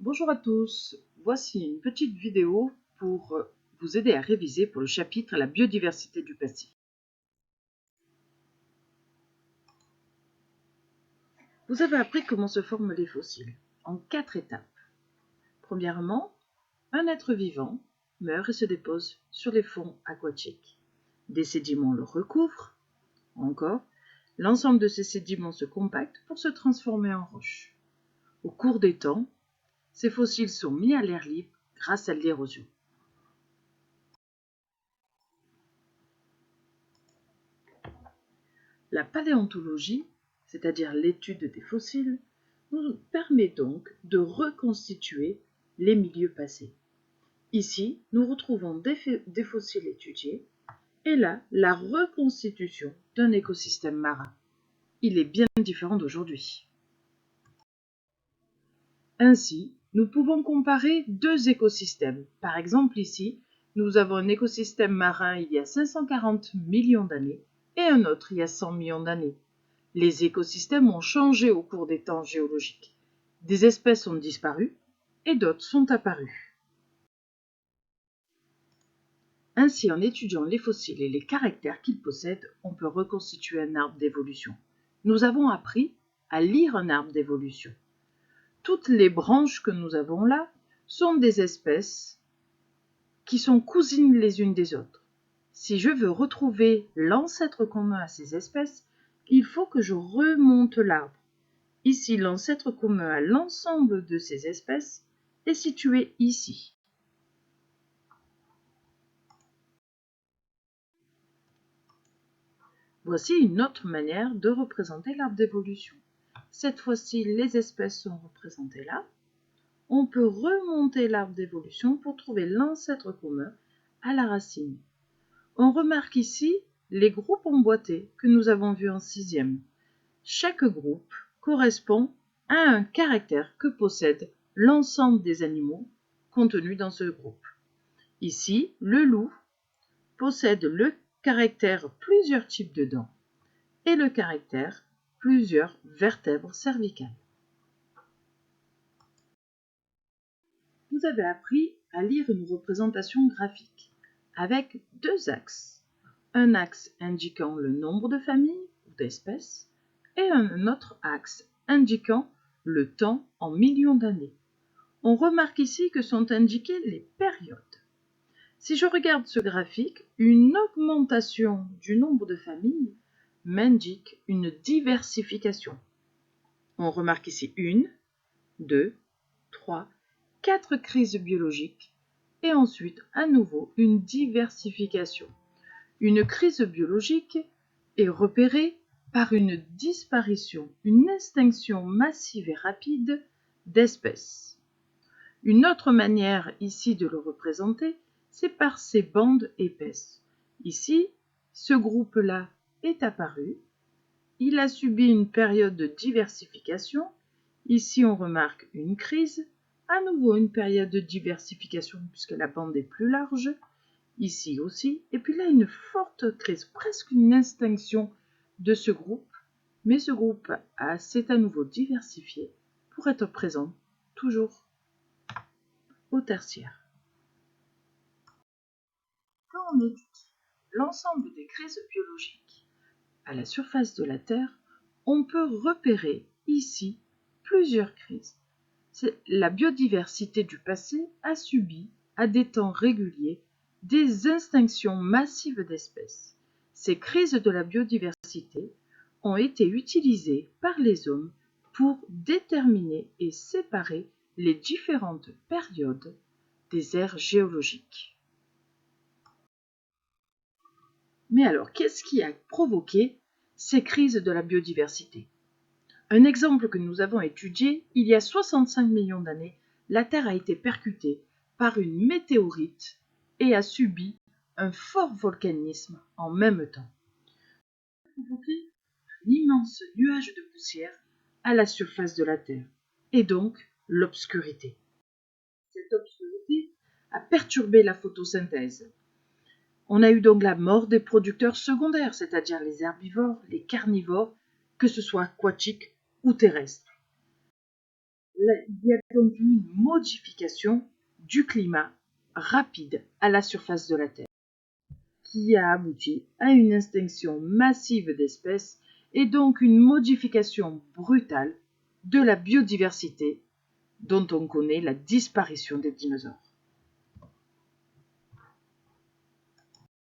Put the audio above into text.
Bonjour à tous, voici une petite vidéo pour vous aider à réviser pour le chapitre La biodiversité du passé. Vous avez appris comment se forment les fossiles en 4 étapes. Premièrement, un être vivant meurt et se dépose sur les fonds aquatiques. Des sédiments le recouvrent. Encore, l'ensemble de ces sédiments se compactent pour se transformer en roche. Au cours des temps, ces fossiles sont mis à l'air libre grâce à l'érosion. La paléontologie, c'est-à-dire l'étude des fossiles, nous permet donc de reconstituer les milieux passés. Ici, nous retrouvons des fossiles étudiés et là, la reconstitution d'un écosystème marin. Il est bien différent d'aujourd'hui. Ainsi, nous pouvons comparer deux écosystèmes. Par exemple, ici, nous avons un écosystème marin il y a 540 millions d'années et un autre il y a 100 millions d'années. Les écosystèmes ont changé au cours des temps géologiques. Des espèces ont disparu et d'autres sont apparues. Ainsi, en étudiant les fossiles et les caractères qu'ils possèdent, on peut reconstituer un arbre d'évolution. Nous avons appris à lire un arbre d'évolution. Toutes les branches que nous avons là sont des espèces qui sont cousines les unes des autres. Si je veux retrouver l'ancêtre commun à ces espèces, il faut que je remonte l'arbre. Ici, l'ancêtre commun à l'ensemble de ces espèces est situé ici. Voici une autre manière de représenter l'arbre d'évolution. Cette fois-ci, les espèces sont représentées là. On peut remonter l'arbre d'évolution pour trouver l'ancêtre commun à la racine. On remarque ici les groupes emboîtés que nous avons vus en 6e. Chaque groupe correspond à un caractère que possède l'ensemble des animaux contenus dans ce groupe. Ici, le loup possède le caractère plusieurs types de dents et le caractère plusieurs vertèbres cervicales. Vous avez appris à lire une représentation graphique avec deux axes. Un axe indiquant le nombre de familles ou d'espèces et un autre axe indiquant le temps en millions d'années. On remarque ici que sont indiquées les périodes. Si je regarde ce graphique, une augmentation du nombre de familles m'indique une diversification. On remarque ici 1, 2, 3, 4 crises biologiques et ensuite à nouveau une diversification. Une crise biologique est repérée par une disparition, une extinction massive et rapide d'espèces. Une autre manière ici de le représenter, c'est par ces bandes épaisses. Ici, ce groupe-là est apparu. Il a subi une période de diversification. Ici, on remarque une crise. À nouveau, une période de diversification puisque la bande est plus large. Ici aussi. Et puis là, une forte crise, presque une extinction de ce groupe. Mais ce groupe s'est à nouveau diversifié pour être présent toujours au tertiaire. Quand on étudie l'ensemble des crises biologiques à la surface de la Terre, on peut repérer ici plusieurs crises. La biodiversité du passé a subi, à des temps réguliers, des extinctions massives d'espèces. Ces crises de la biodiversité ont été utilisées par les hommes pour déterminer et séparer les différentes périodes des ères géologiques. Mais alors, qu'est-ce qui a provoqué ces crises de la biodiversité? Un exemple que nous avons étudié, il y a 65 millions d'années, la Terre a été percutée par une météorite et a subi un fort volcanisme en même temps. Ça a provoqué un immense nuage de poussière à la surface de la Terre, et donc l'obscurité. Cette obscurité a perturbé la photosynthèse. On a eu donc la mort des producteurs secondaires, c'est-à-dire les herbivores, les carnivores, que ce soit aquatiques ou terrestres. Il y a donc une modification du climat rapide à la surface de la Terre, qui a abouti à une extinction massive d'espèces et donc une modification brutale de la biodiversité dont on connaît la disparition des dinosaures.